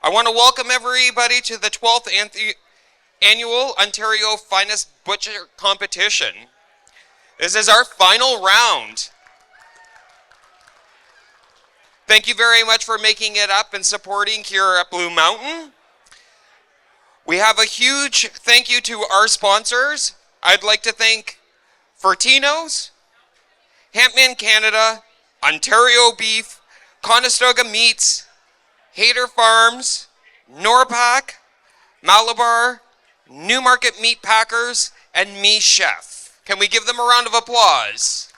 I want to welcome everybody to the 12th Annual Ontario Finest Butcher Competition. This is our final round. Thank you very much for making it up and supporting here at Blue Mountain. We have a huge thank you to our sponsors. I'd like to thank Fortino's, Hampman Canada, Ontario Beef, Conestoga Meats, Hayter Farms, Norpac, Malabar, Newmarket Meat Packers, and Me Chef. Can we give them a round of applause?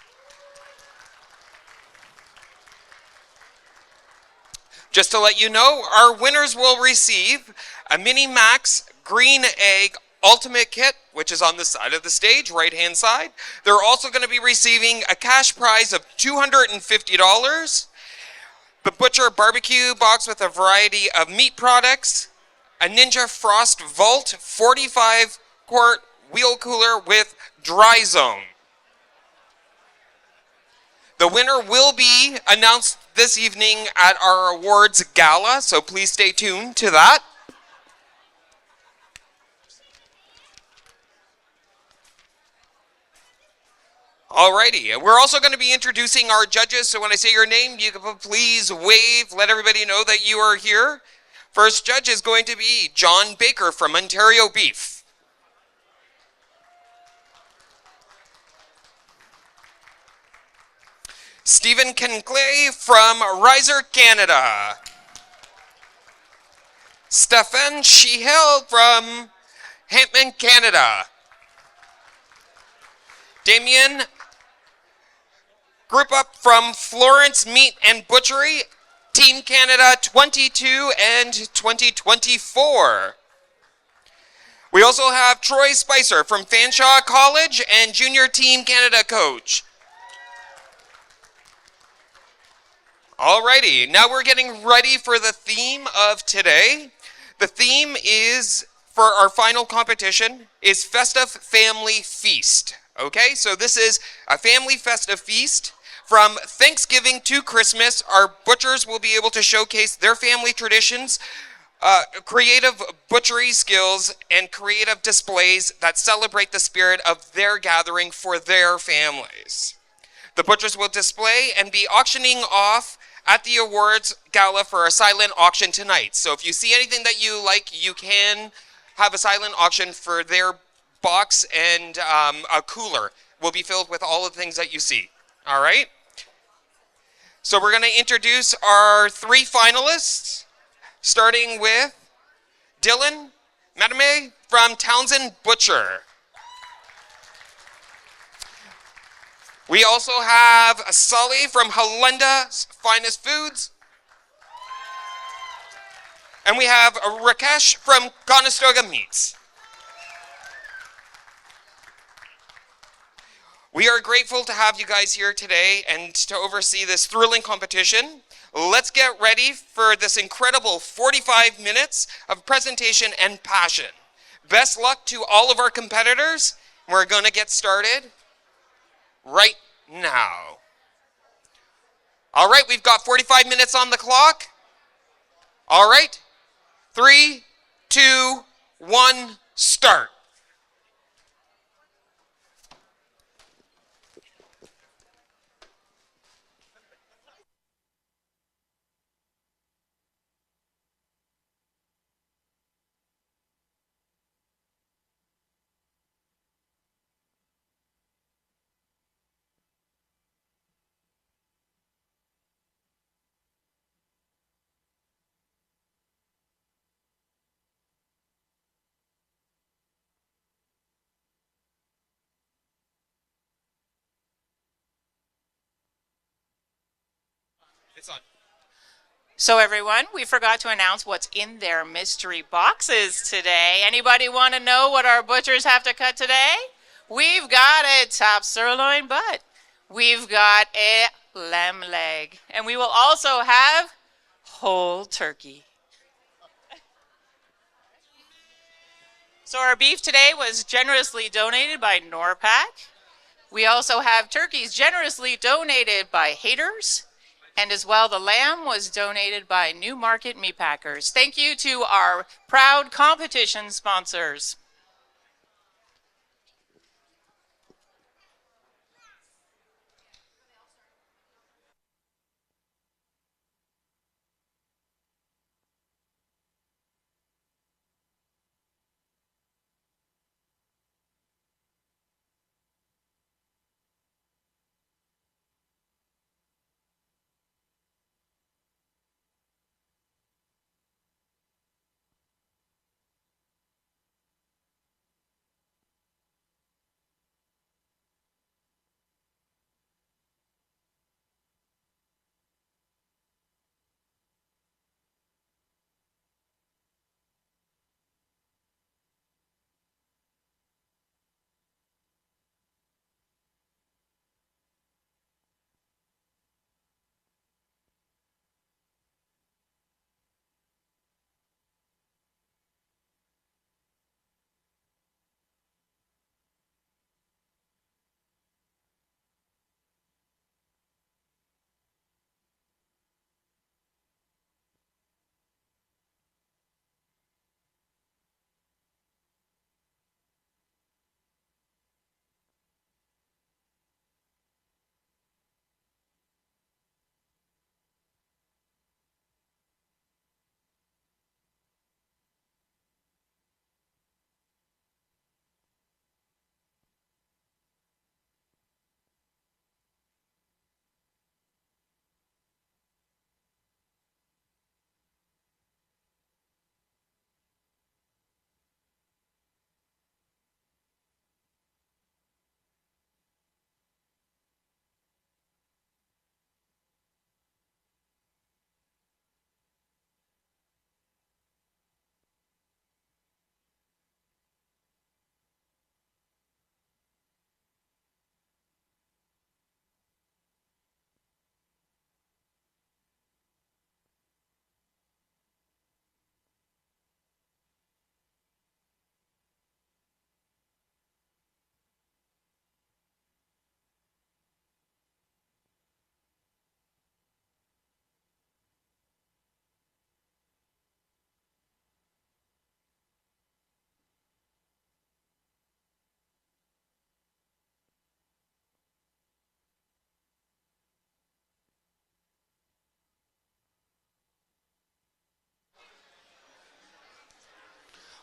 Just to let you know, our winners will receive a Mini Max Green Egg Ultimate Kit, which is on the side of the stage, right-hand side. They're also going to be receiving a cash prize of $250, the Butcher Barbecue Box with a variety of meat products, a Ninja Frost Vault 45-quart wheel cooler with dry zone. The winner will be announced this evening at our awards gala, so please stay tuned to that. Alrighty, we're also going to be introducing our judges, so when I say your name, you can please wave, let everybody know that you are here. First judge is going to be John Baker from Ontario Beef. Stephen Kenclay from Riser Canada. Stefan Shihel from Hampman Canada. Damien Group Up from Florence Meat and Butchery, Team Canada 22 and 2024. We also have Troy Spicer from Fanshawe College and Junior Team Canada coach. Alrighty, now we're getting ready for the theme of today. The theme is, for our final competition, is Festive Family Feast. Okay, so this is a family festive feast. From Thanksgiving to Christmas, our butchers will be able to showcase their family traditions, creative butchery skills, and creative displays that celebrate the spirit of their gathering for their families. The butchers will display and be auctioning off at the awards gala for a silent auction tonight. So if you see anything that you like, you can have a silent auction for their box, and a cooler will be filled with all of the things that you see. All right? So we're going to introduce our three finalists, starting with Dylan Madame from Townsend Butcher. We also have Sully from Halenda's Finest Foods. And we have Rakesh from Conestoga Meats. We are grateful to have you guys here today and to oversee this thrilling competition. Let's get ready for this incredible 45 minutes of presentation and passion. Best luck to all of our competitors. We're going to get started right now. All right, we've got 45 minutes on the clock. All right, 3, 2, 1, start. It's on. So everyone, we forgot to announce what's in their mystery boxes today. Anybody want to know what our butchers have to cut today? We've got a top sirloin butt. We've got a lamb leg. And we will also have whole turkey. So our beef today was generously donated by Norpac. We also have turkeys generously donated by Haters. And as well, the lamb was donated by Newmarket Meat Packers. Thank you to our proud competition sponsors.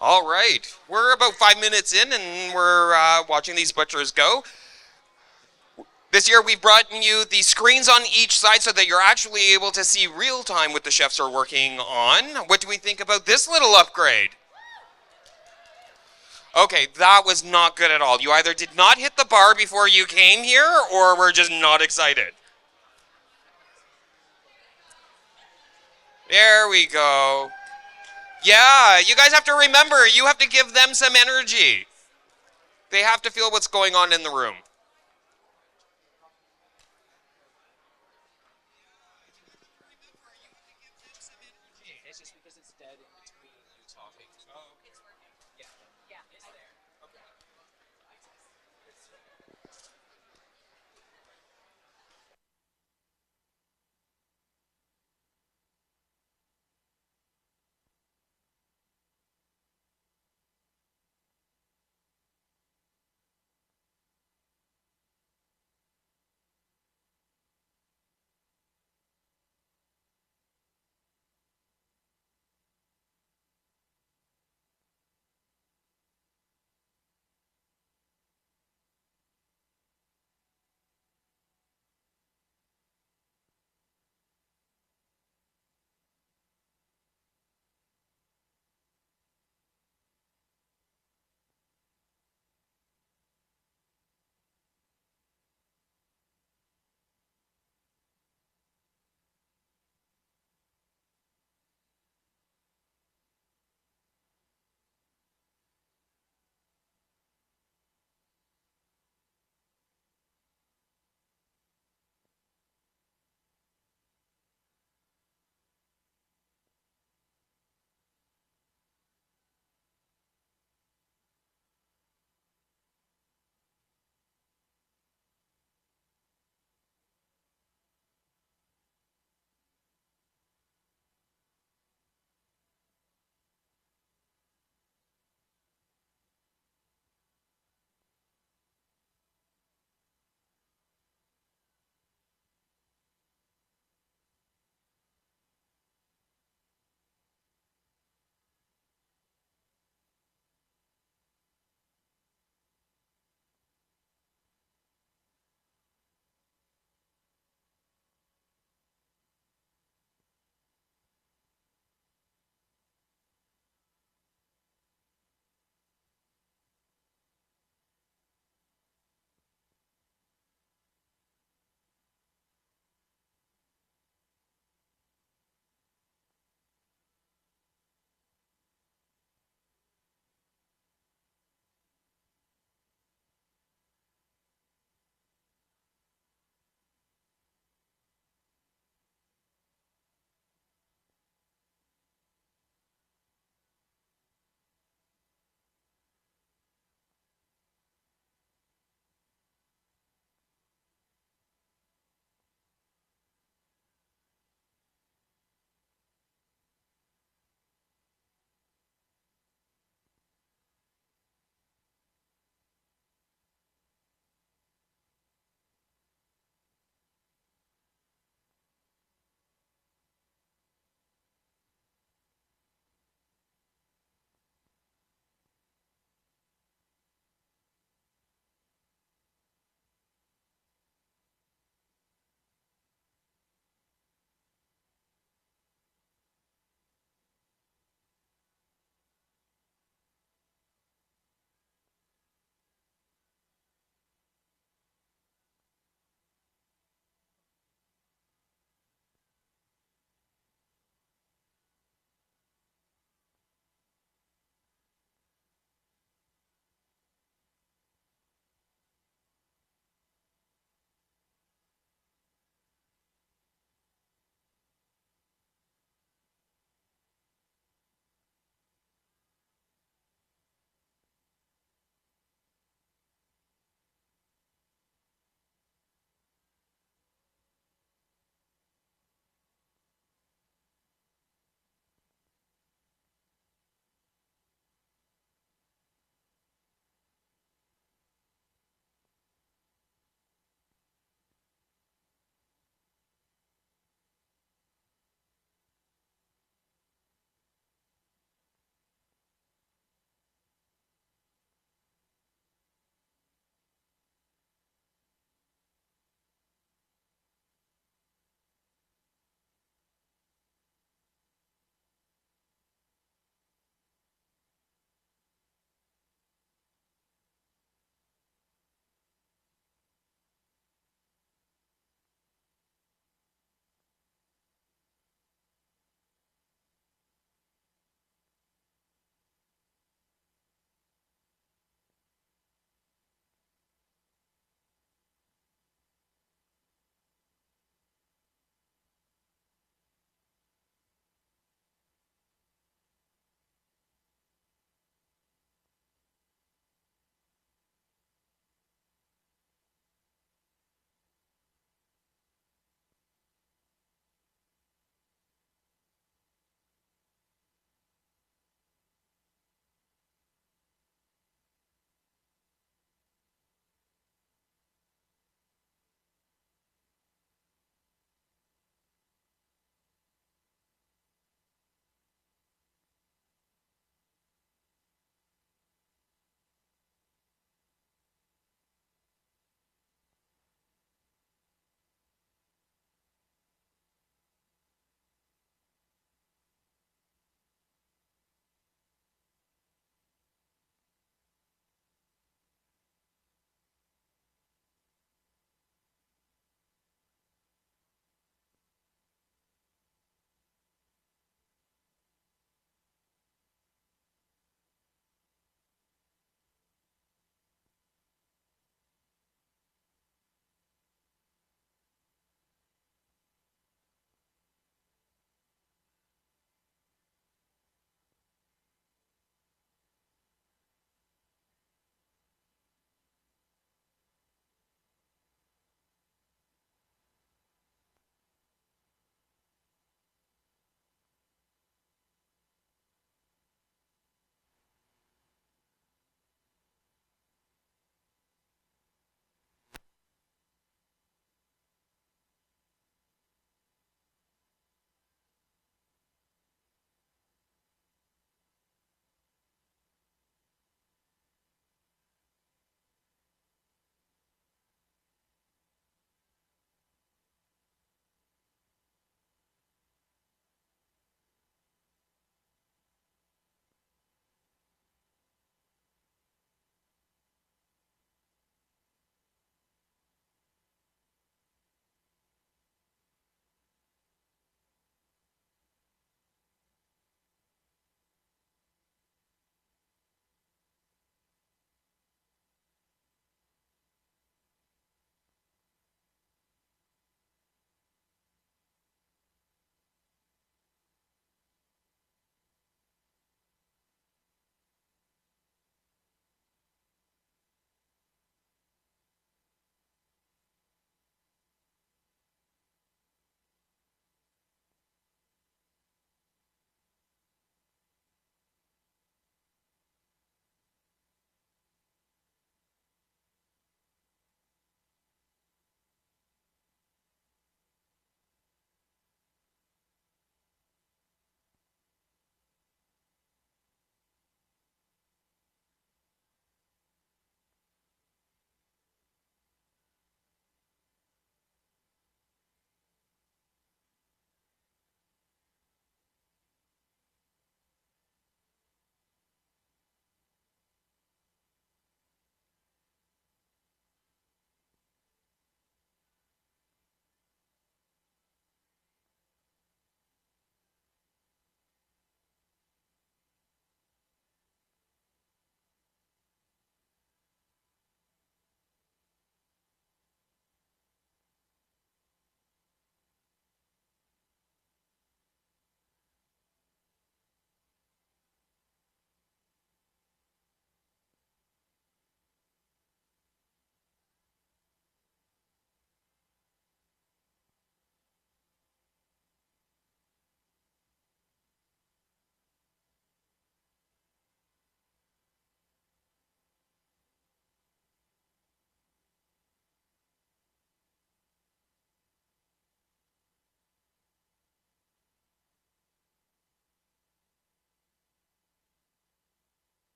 All right, we're about 5 minutes in, and we're watching these butchers go. This year we've brought you the screens on each side so that you're actually able to see real time what the chefs are working on. What do we think about this little upgrade? Okay, that was not good at all. You either did not hit the bar before you came here, or we're just not excited. There we go. Yeah, you guys have to remember, you have to give them some energy. They have to feel what's going on in the room. It's just because it's dead in between you talking. Oh, okay. Yeah, it's there. Okay.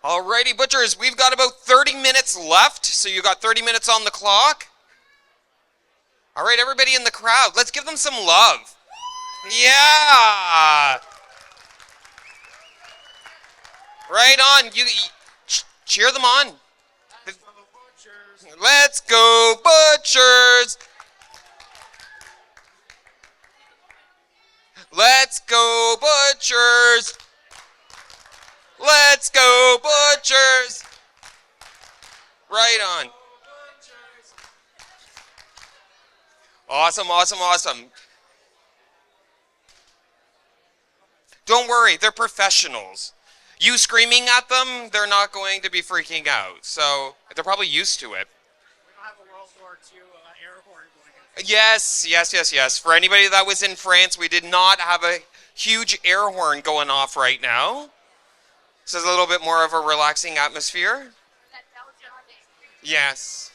Alrighty, butchers, we've got about 30 minutes left, so you got 30 minutes on the clock. All right, everybody in the crowd, let's give them some love. Yeah! Right on. You cheer them on. Let's go, butchers! Let's go, butchers! Let's go, butchers! Right on. Awesome, awesome, awesome. Don't worry, they're professionals. You screaming at them, they're not going to be freaking out. So they're probably used to it. We don't have a World War II air horn going. Yes, yes, yes, yes. For anybody that was in France, we did not have a huge air horn going off right now. This is a little bit more of a relaxing atmosphere. Yes.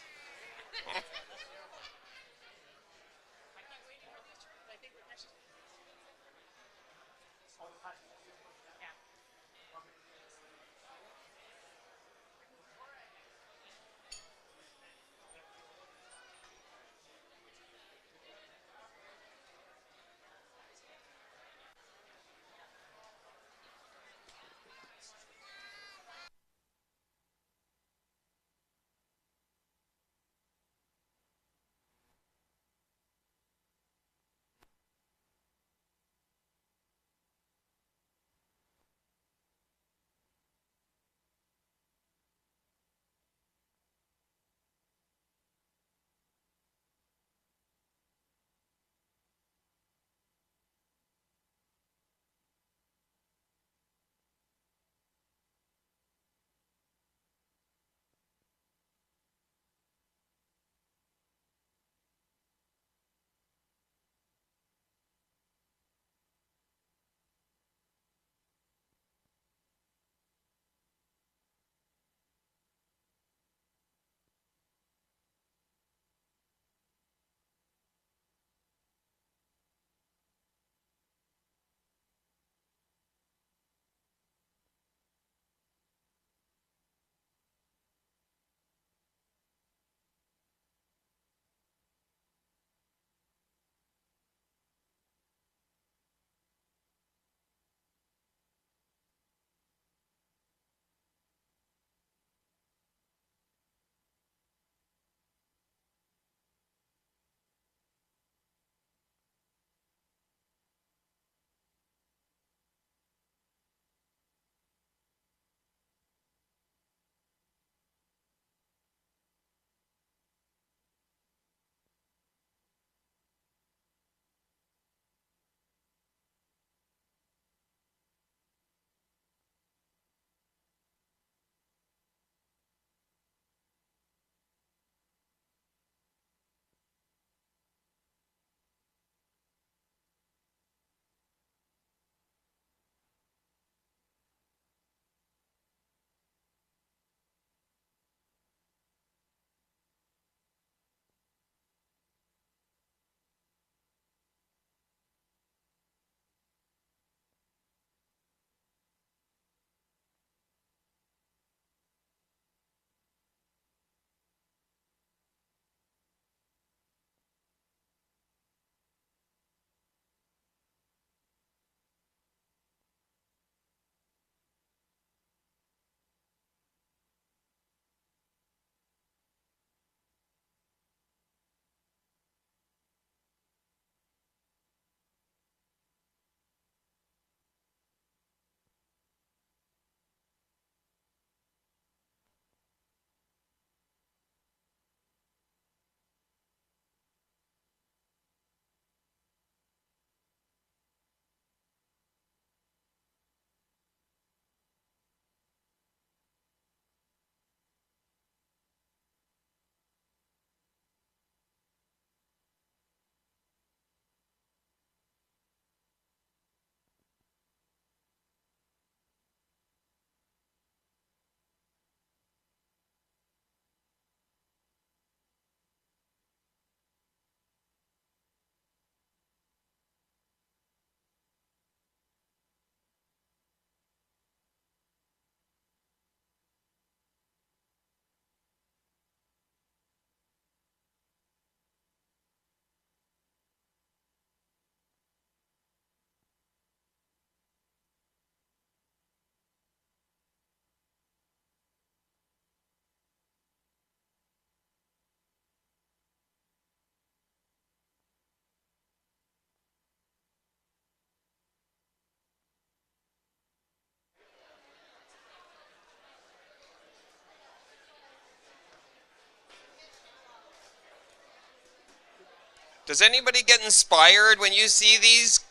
Does anybody get inspired when you see these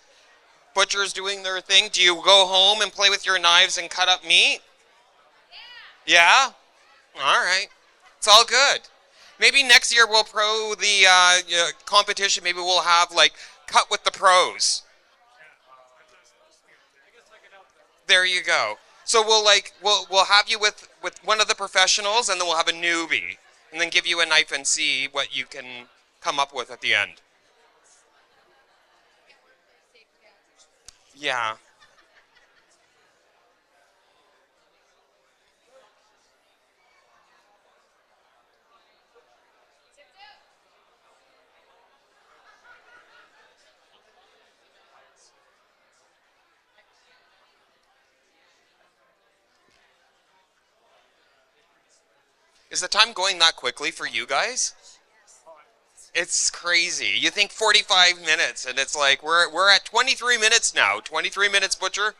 butchers doing their thing? Do you go home and play with your knives and cut up meat? Yeah? All right. It's all good. Maybe next year we'll pro the competition. Maybe we'll have like cut with the pros. There you go. So we'll have you with one of the professionals, and then we'll have a newbie, and then give you a knife and see what you can come up with at the end. Yeah. Is the time going that quickly for you guys? It's crazy. You think 45 minutes, and it's like we're at 23 minutes now. 23 minutes, butcher.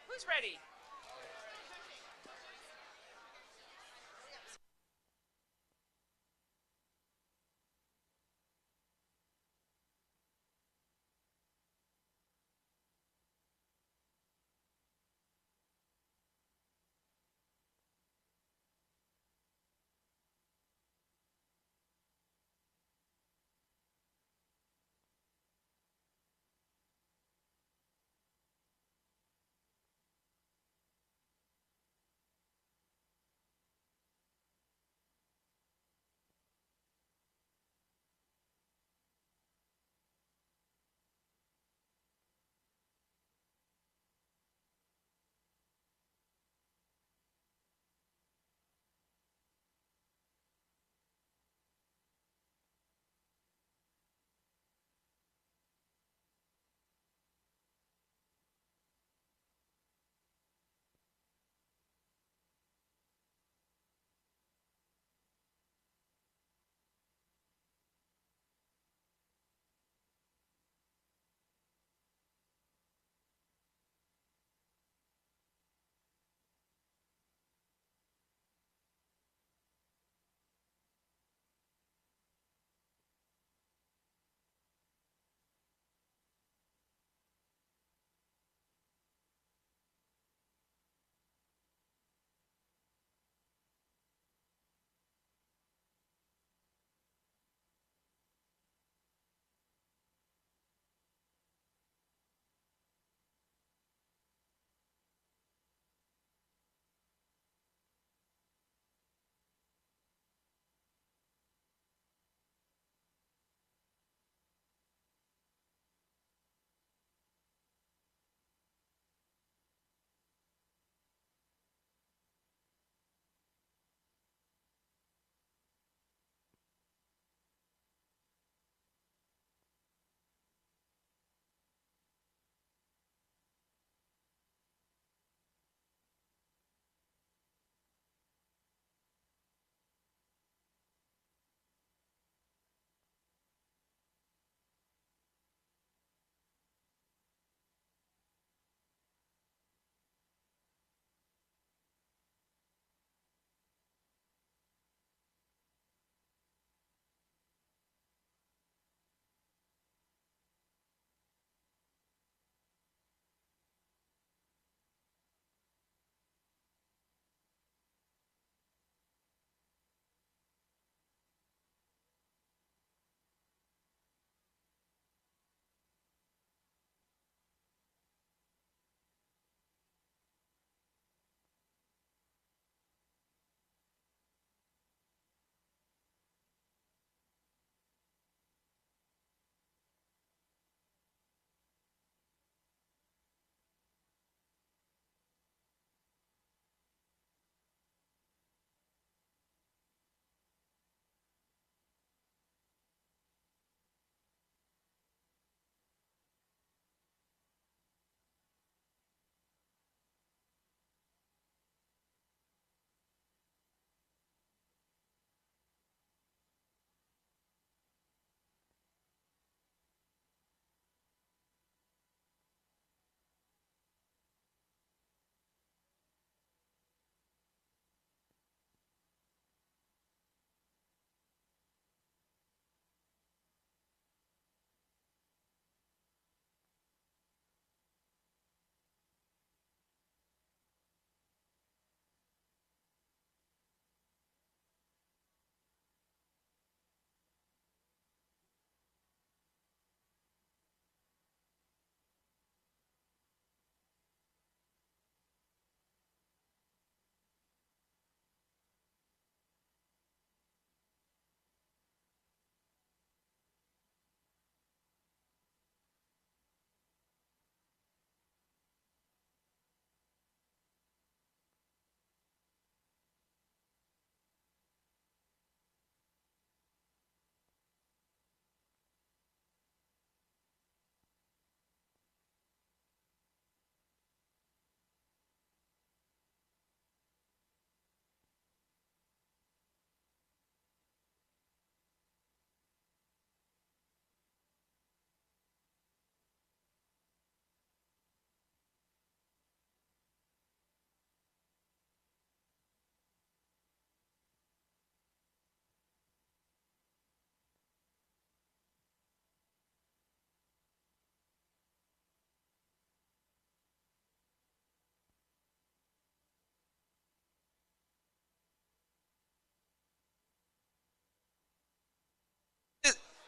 Who's ready?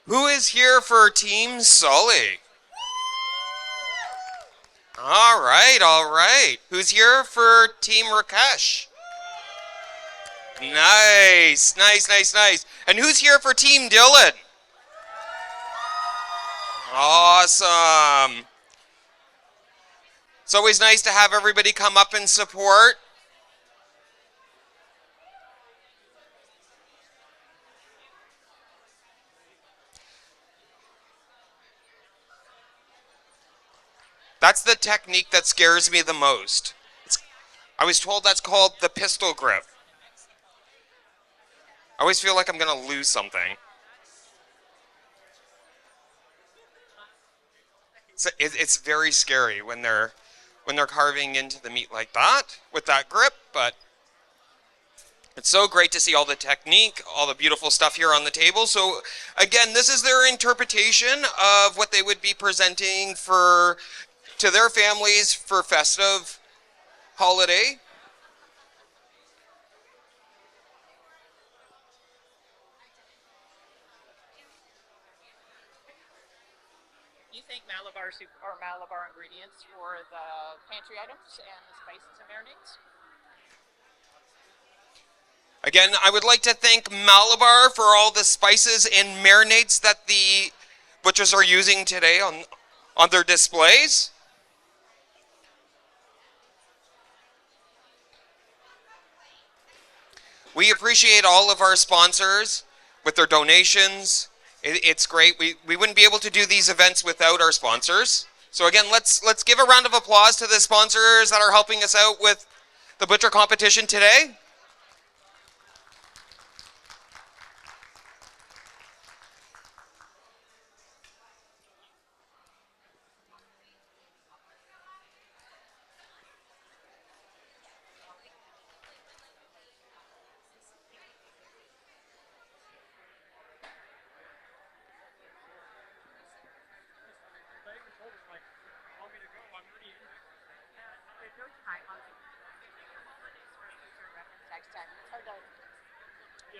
Who is here for Team Sully? All right, all right. Who's here for Team Rakesh? Nice, nice, nice, nice. And who's here for Team Dylan? Awesome. It's always nice to have everybody come up and support. That's the technique that scares me the most. I was told that's called the pistol grip. I always feel like I'm going to lose something. It's very scary when they're carving into the meat like that with that grip, but it's so great to see all the technique, all the beautiful stuff here on the table. So again, this is their interpretation of what they would be presenting to their families for festive holiday. You think Malabar soup or Malabar ingredients for the pantry items and the spices and marinades? Again, I would like to thank Malabar for all the spices and marinades that the butchers are using today on their displays. We appreciate all of our sponsors with their donations. It's great. We wouldn't be able to do these events without our sponsors. So again, let's give a round of applause to the sponsors that are helping us out with the butcher competition today. They even told us, like, want me to go? I'm already in.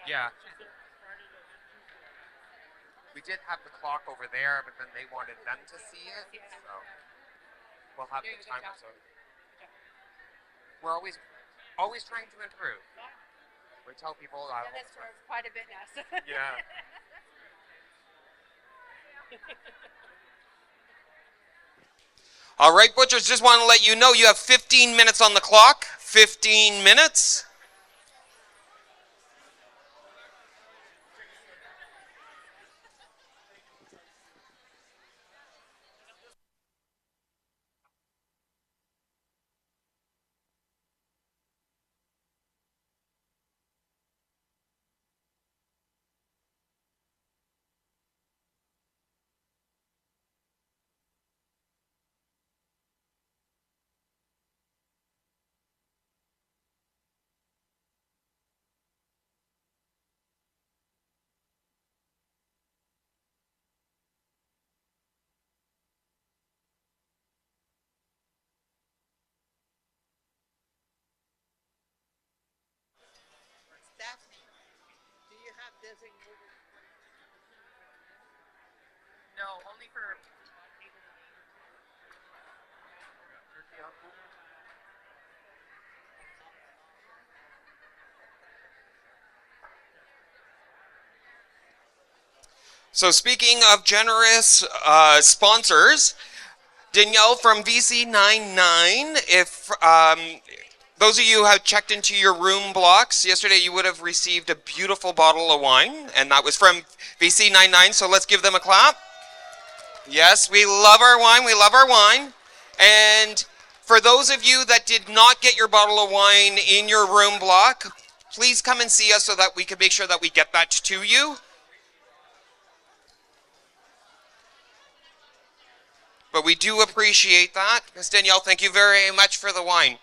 Yeah. She said Friday to Tuesday. We did have the clock over there, but then they wanted them to see it, so we'll have the timer. So we're always trying to improve. We tell people that all the time. Quite a bit now. So. Yeah. All right, butchers, just want to let you know you have 15 minutes on the clock. 15 minutes. Daphne, do you have designated? No, only for So speaking of generous sponsors, Danielle from VC99, if those of you who have checked into your room blocks yesterday, you would have received a beautiful bottle of wine, and that was from VC99, so let's give them a clap. Yes, we love our wine, we love our wine. And for those of you that did not get your bottle of wine in your room block, please come and see us so that we can make sure that we get that to you. But we do appreciate that. Ms. Danielle, thank you very much for the wine.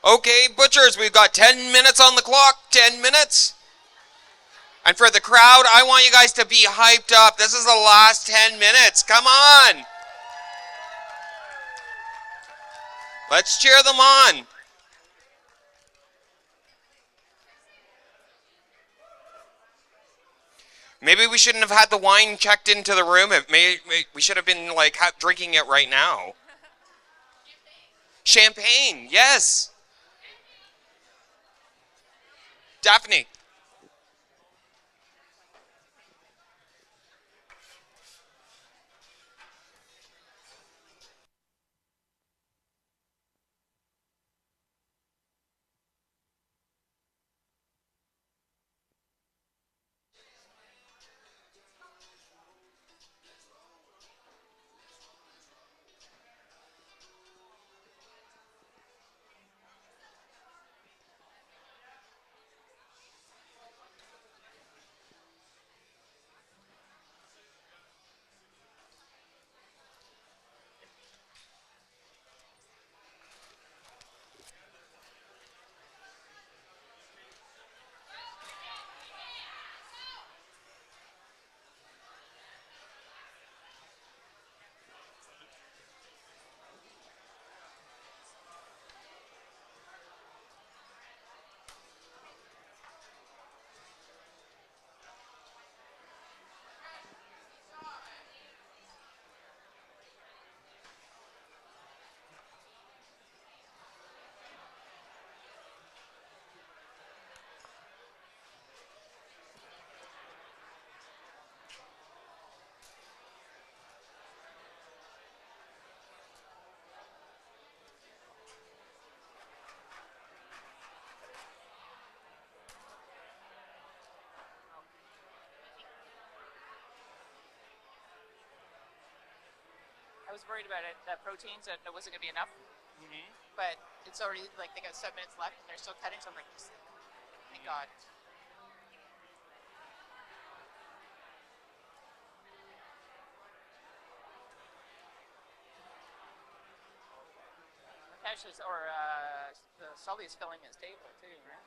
Okay, butchers, we've got 10 minutes on the clock. 10 minutes. And for the crowd, I want you guys to be hyped up. This is the last 10 minutes. Come on. Let's cheer them on. Maybe we shouldn't have had the wine checked into the room. We should have been like drinking it right now. Champagne, yes. Daphne. I was worried about it, the proteins, that it wasn't going to be enough. But it's already, like, they got 7 minutes left and they're still cutting, so I'm like, thank God. Cassius, or Sully's filling his table, too, right?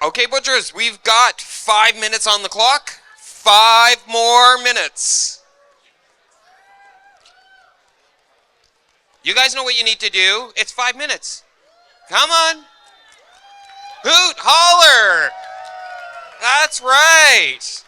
Okay, butchers, we've got 5 minutes on the clock. 5 more minutes. You guys know what you need to do. It's 5 minutes. Come on. Hoot, holler. That's right.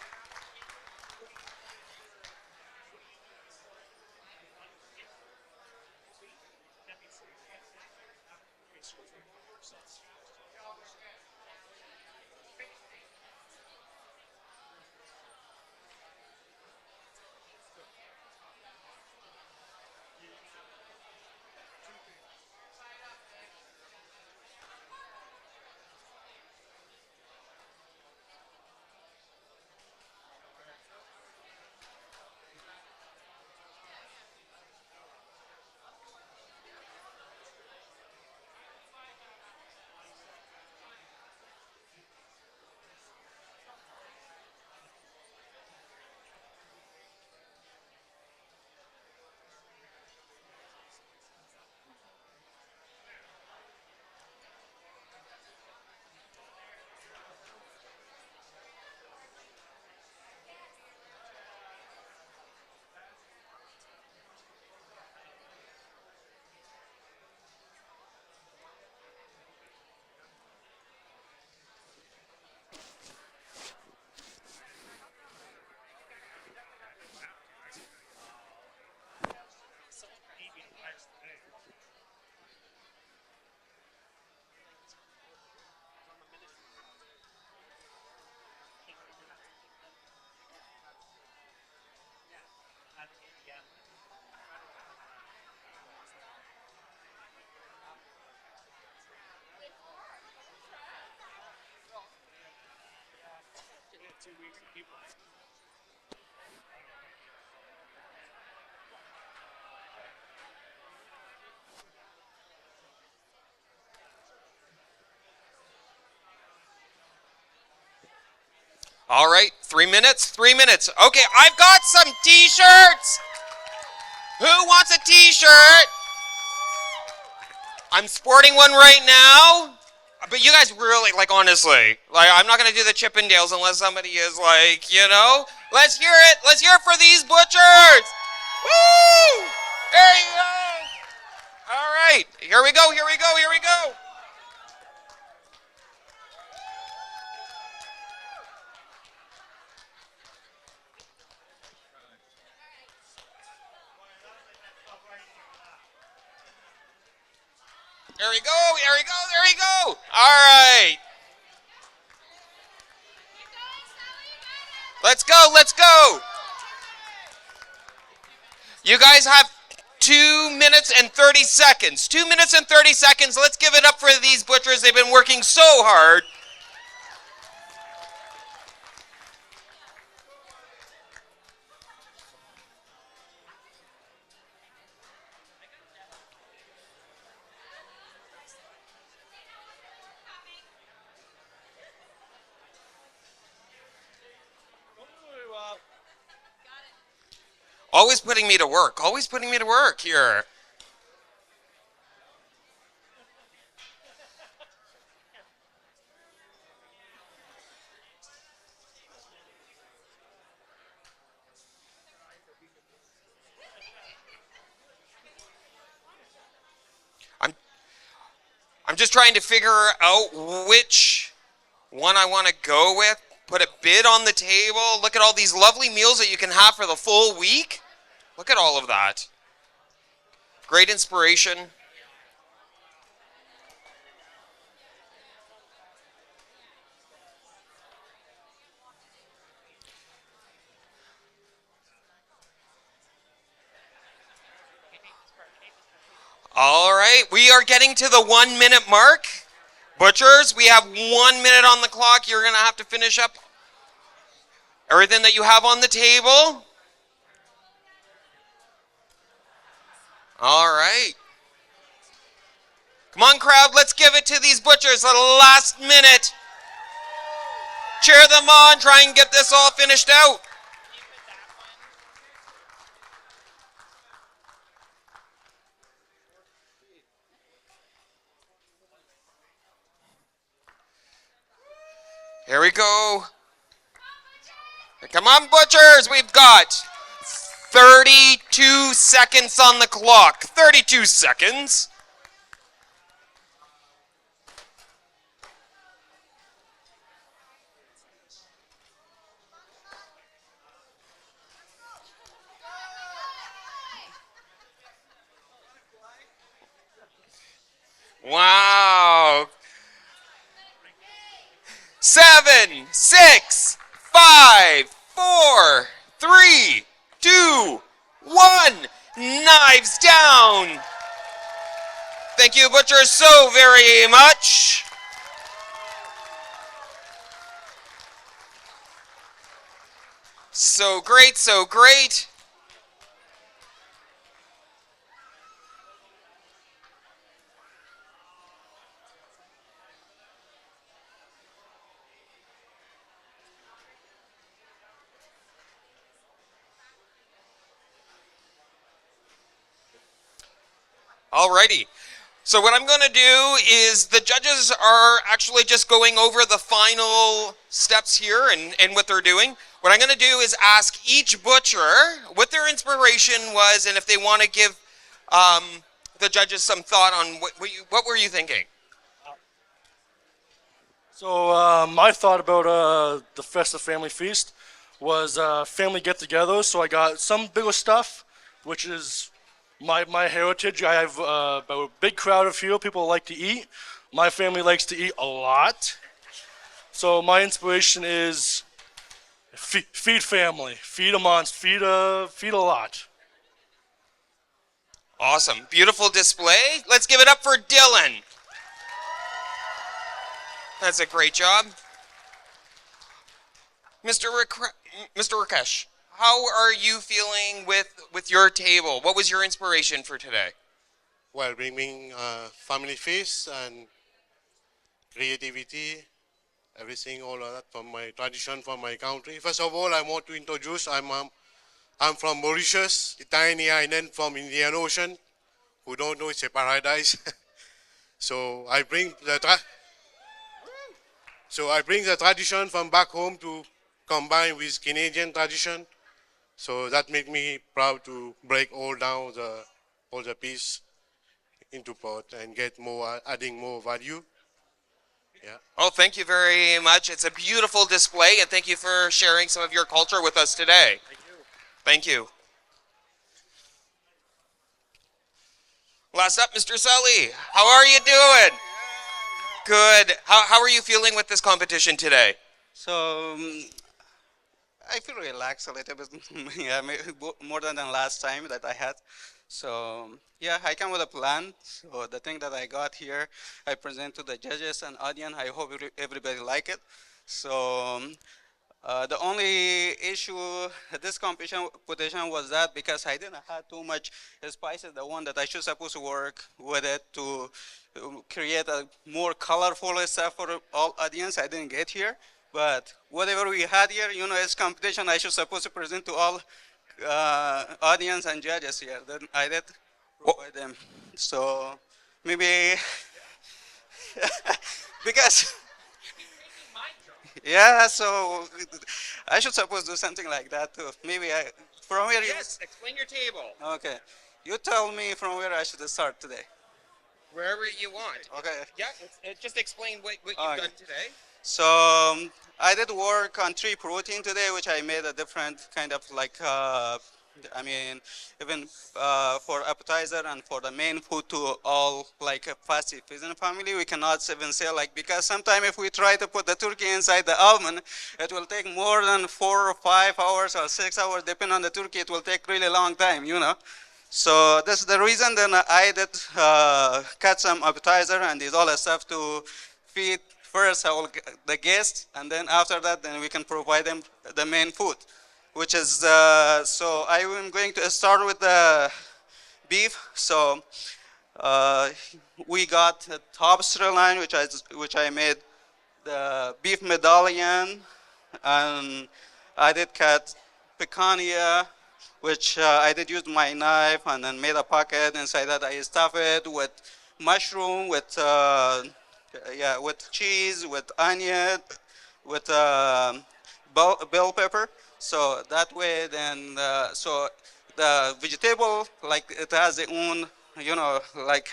2 weeks of people. All right, 3 minutes, 3 minutes. Okay, I've got some t-shirts. Who wants a t-shirt? I'm sporting one right now. But you guys really, like, honestly, like, I'm not going to do the Chippendales unless somebody is like, you know. Let's hear it. Let's hear it for these butchers. Woo! There you go. All right, here we go, here we go, here we go. There we go, there we go, there we go. All right. Let's go, let's go. You guys have 2 minutes and 30 seconds. 2 minutes and 30 seconds. Let's give it up for these butchers. They've been working so hard. Always putting me to work. Always putting me to work here. I'm just trying to figure out which one I want to go with. Put a bid on the table. Look at all these lovely meals that you can have for the full week. Look at all of that. Great inspiration. All right, we are getting to the 1 minute mark. Butchers, we have 1 minute on the clock. You're going to have to finish up everything that you have on the table. All right. Come on, crowd, let's give it to these butchers the last minute. Cheer them on, try and get this all finished out. Here we go. Come on, butchers. We've got 32 seconds on the clock. 32 seconds. Wow. 7, 6, 5, 4, 3, 2, 1. Knives down. Thank you, butchers, so very much. So great, so great. Alrighty. So what I'm going to do is the judges are actually just going over the final steps here and what they're doing. What I'm going to do is ask each butcher what their inspiration was and if they want to give the judges some thought on what were you thinking? So my thought about the festive family feast was family get-together. So I got some bigger stuff, which is my heritage. I have a big crowd of here. People like to eat. My family likes to eat a lot. So my inspiration is feed family, feed a monster, feed a lot. Awesome. Beautiful display. Let's give it up for Dylan. That's a great job. Mr. Rakesh, how are you feeling with your table? What was your inspiration for today? Well, bringing family feast and creativity, everything, all of that from my tradition, from my country. First of all, I want to introduce, I'm from Mauritius, a tiny island from Indian Ocean. Who don't know, it's a paradise. So I bring the tradition from back home to combine with Canadian tradition. So that make me proud to break all the piece into pot and get more, adding more value. Yeah. Oh, thank you very much. It's a beautiful display, and thank you for sharing some of your culture with us today. Thank you. Thank you. Last up, Mr. Sully. How are you doing? Good. How are you feeling with this competition today? So I feel relaxed a little bit, yeah, more than the last time that I had. So yeah, I come with a plan. So the thing that I got here, I present to the judges and audience. I hope everybody like it. So the only issue at this competition was that because I didn't have too much spices, the one that I should supposed to work with it to create a more colorful stuff for all audience, I didn't get here. But whatever we had here, you know, as competition, I should supposed to present to all audience and judges here. Then I did provide them. So maybe because. Yeah, so I should suppose do something like that too. Maybe from where you... Yes, explain your table. Okay. You tell me from where I should start today. Wherever you want. Okay. Yeah, just explain what you've Okay. done today. So I did work on 3 protein today, which I made a different kind of like, I mean, even for appetizer and for the main food to all like a fast fusion family, we cannot even say like, because sometimes if we try to put the turkey inside the oven, it will take more than 4 or 5 hours or 6 hours, depending on the turkey, it will take really long time, you know. So that's the reason then I did cut some appetizer and did all the stuff to feed first the guests, and then after that, then we can provide them the main food, which is, so I am going to start with the beef. So we got the top sirloin, which I made the beef medallion, and I did cut picanha, which I did use my knife and then made a pocket. Inside that I stuff it with mushroom, with with cheese, with onion, with bell pepper. So that way, then so the vegetable, like it has its own, you know, like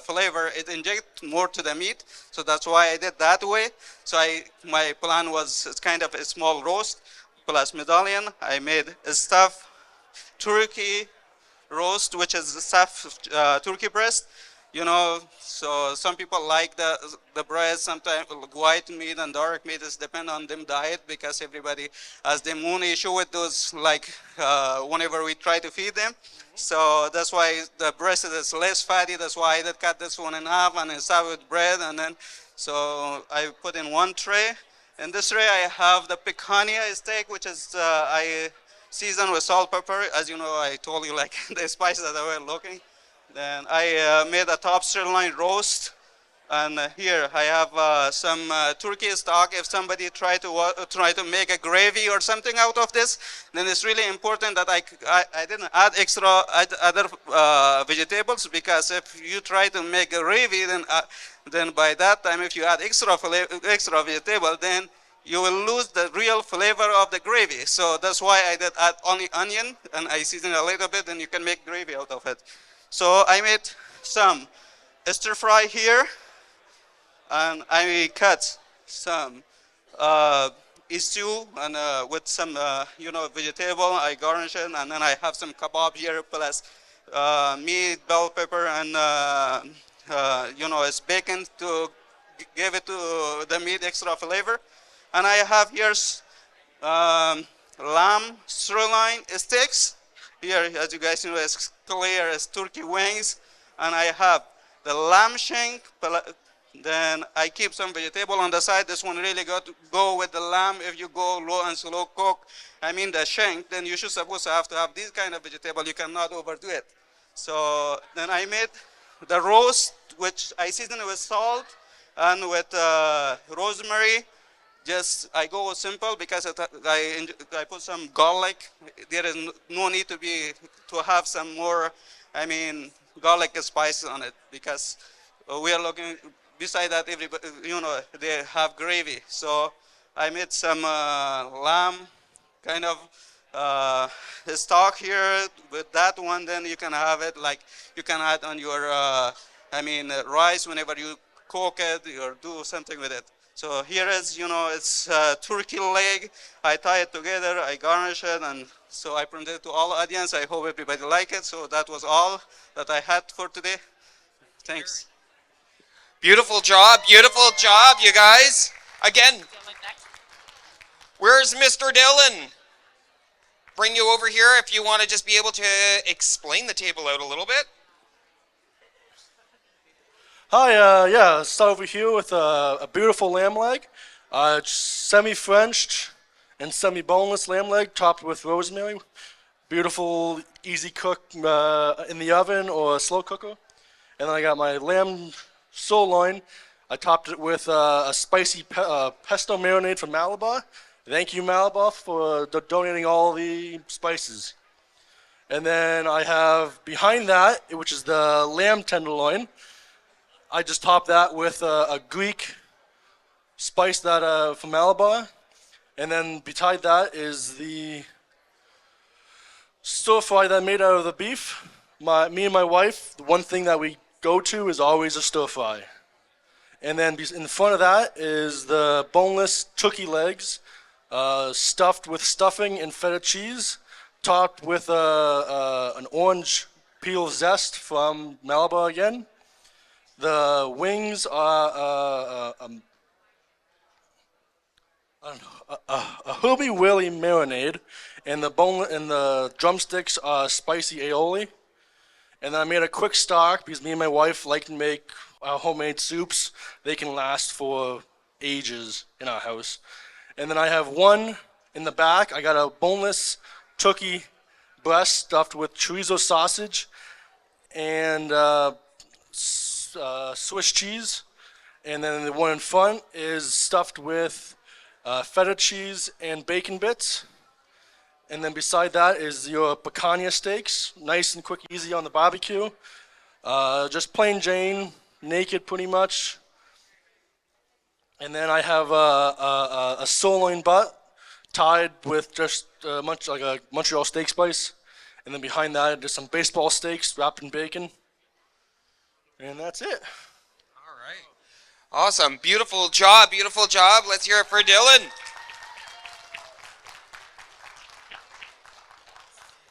flavor. It injects more to the meat. So that's why I did that way. So my plan was it's kind of a small roast plus medallion. I made a stuffed turkey roast, which is stuffed turkey breast. You know, so some people like the breast, sometimes white meat and dark meat. Is depend on them diet, because everybody has their own issue with those, like whenever we try to feed them. So that's why the breast is less fatty. That's why I did cut this one in half and serve with bread. And then, so I put in one tray. In this tray I have the picanha steak, which is I seasoned with salt, pepper. As you know, I told you like the spices that I were looking. Then I made a top sirloin roast, and here I have some turkey stock. If somebody try to make a gravy or something out of this, then it's really important that I didn't add other vegetables, because if you try to make a gravy, then by that time, if you add extra vegetable, then you will lose the real flavor of the gravy. So that's why I did add only onion, and I season a little bit, and you can make gravy out of it. So I made some stir fry here, and I cut some stew and with some you know, vegetable. I garnish it, and then I have some kebab here plus meat, bell pepper, and you know, it's bacon to give it to the meat extra flavor. And I have here lamb sirloin steaks. Here, as you guys know, it's clear as turkey wings. And I have the lamb shank Then I keep some vegetable on the side. This one really go with the lamb. If you go low and slow cook, I mean the shank, then you should supposed to have this kind of vegetable. You cannot overdo it. So then I made the roast, which I seasoned with salt and with rosemary. Just I go simple because I put some garlic. There is no need to have some more, I mean, garlic spices on it because we are looking. Beside that, everybody, they have gravy. So I made some lamb kind of stock here with that one. Then you can have it like you can add on your, rice whenever you cook it or do something with it. So here is, it's turkey leg. I tie it together, I garnish it, and so I present it to all audience. I hope everybody like it. So that was all that I had for today. Thanks. Beautiful job, you guys. Again, where's Mr. Dillon? Bring you over here if you want to just be able to explain the table out a little bit. Hi, yeah, let's start over here with a beautiful lamb leg. Semi-Frenched and semi-boneless lamb leg topped with rosemary. Beautiful, easy cook in the oven or a slow cooker. And then I got my lamb sirloin. I topped it with a spicy pesto marinade from Malabar. Thank you, Malabar, for donating all the spices. And then I have behind that, which is the lamb tenderloin. I just topped that with a Greek spice that from Malabar. And then beside that is the stir fry that I made out of the beef. Me and my wife, the one thing that we go to is always a stir fry. And then in front of that is the boneless turkey legs, stuffed with stuffing and feta cheese, topped with an orange peel zest from Malabar again. The wings are a Herbie Willy marinade, and the drumsticks are spicy aioli. And then I made a quick stock because me and my wife like to make homemade soups. They can last for ages in our house. And then I have one in the back. I got a boneless turkey breast stuffed with chorizo sausage and Swiss cheese, and then the one in front is stuffed with feta cheese and bacon bits. And then beside that is your picanha steaks, nice and quick, easy on the barbecue. Just plain Jane, naked pretty much. And then I have a sirloin butt tied with just like a Montreal steak spice. And then behind that, there's some baseball steaks wrapped in bacon. And that's it. All right. Awesome. Beautiful job. Let's hear it for Dylan.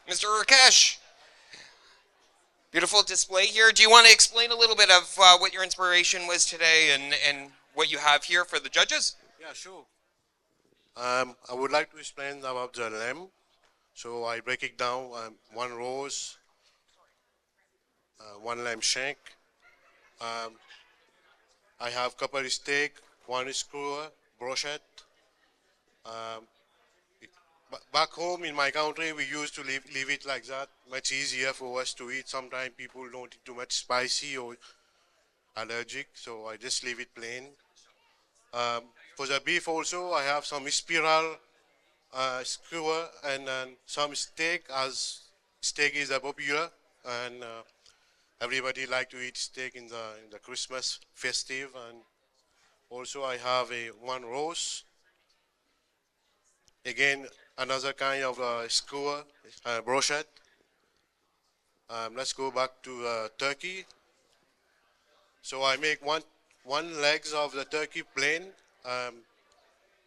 Mr. Rakesh. Beautiful display here. Do you want to explain a little bit of what your inspiration was today and what you have here for the judges? Yeah, sure. I would like to explain about the lamb. So I break it down, one roast, one lamb shank. I have couple steak, one skewer, brochette. Back home in my country, we used to leave it like that. Much easier for us to eat. Sometimes people don't eat too much spicy or allergic, so I just leave it plain. For the beef also, I have some spiral skewer and some steak, as steak is a popular, and everybody like to eat steak in the Christmas festive. And also I have one roast. Again, another kind of skewer, brochette. Let's go back to turkey. So I make one legs of the turkey plain.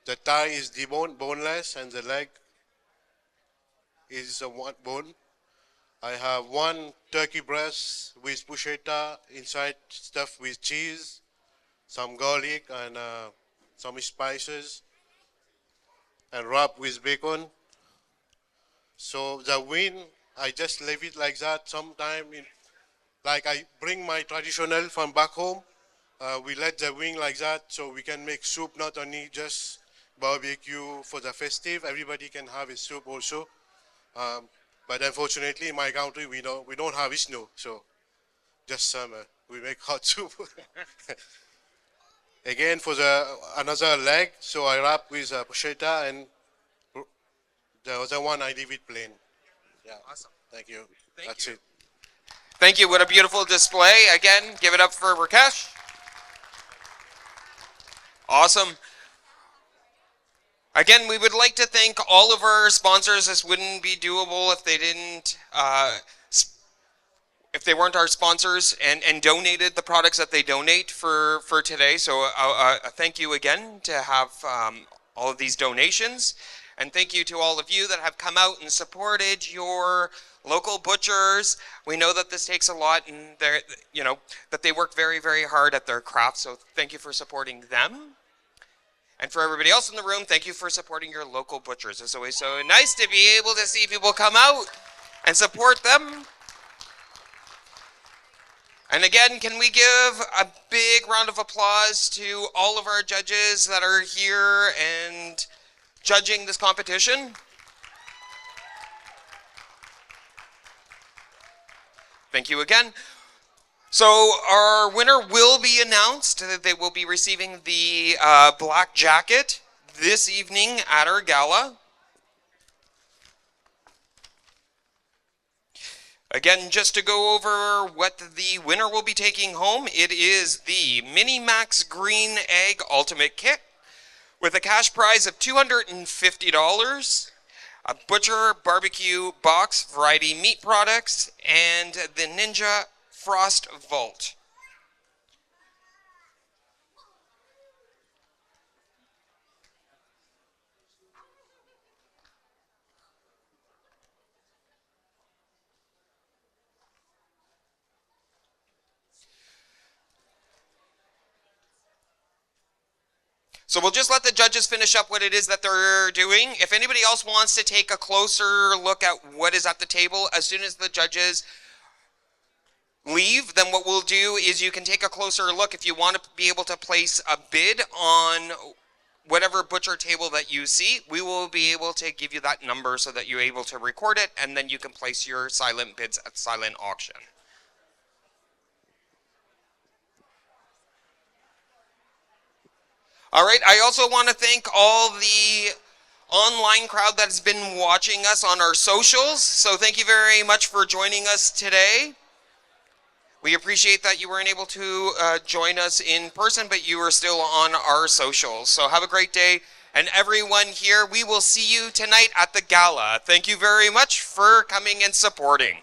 The thigh is boneless, and the leg is one bone. I have one turkey breast with bruschetta inside, stuffed with cheese, some garlic, and some spices, and wrapped with bacon. So the wing, I just leave it like that. Sometime, like I bring my traditional from back home, we let the wing like that so we can make soup, not only just barbecue for the festive. Everybody can have a soup also. But unfortunately, in my country, we don't have snow, so just summer. We make hot soup. Again, for the another leg, so I wrap with pochetta, and the other one I leave it plain. Yeah. Awesome. Thank you. Thank That's you. it. Thank you. What a beautiful display. Again, give it up for Rakesh. Awesome. Again, we would like to thank all of our sponsors. This wouldn't be doable if they didn't, if they weren't our sponsors and donated the products that they donate for today. So thank you again to have all of these donations. And thank you to all of you that have come out and supported your local butchers. We know that this takes a lot, and that they work very, very hard at their craft. So thank you for supporting them. And for everybody else in the room, thank you for supporting your local butchers. It's always so nice to be able to see people come out and support them. And again, can we give a big round of applause to all of our judges that are here and judging this competition? Thank you again. So our winner will be announced. They will be receiving the black jacket this evening at our gala. Again, just to go over what the winner will be taking home, it is the Mini Max Green Egg Ultimate Kit with a cash prize of $250, a Butcher Barbecue Box Variety Meat Products, and the Ninja Frost Vault. So we'll just let the judges finish up what it is that they're doing. If anybody else wants to take a closer look at what is at the table, as soon as the judges leave, then what we'll do is you can take a closer look. If you want to be able to place a bid on whatever butcher table that you see, we will be able to give you that number so that you're able to record it, and then you can place your silent bids at silent auction. All right, I also want to thank all the online crowd that has been watching us on our socials. So thank you very much for joining us today. We appreciate that you weren't able to join us in person, but you are still on our socials. So have a great day. And everyone here, we will see you tonight at the gala. Thank you very much for coming and supporting.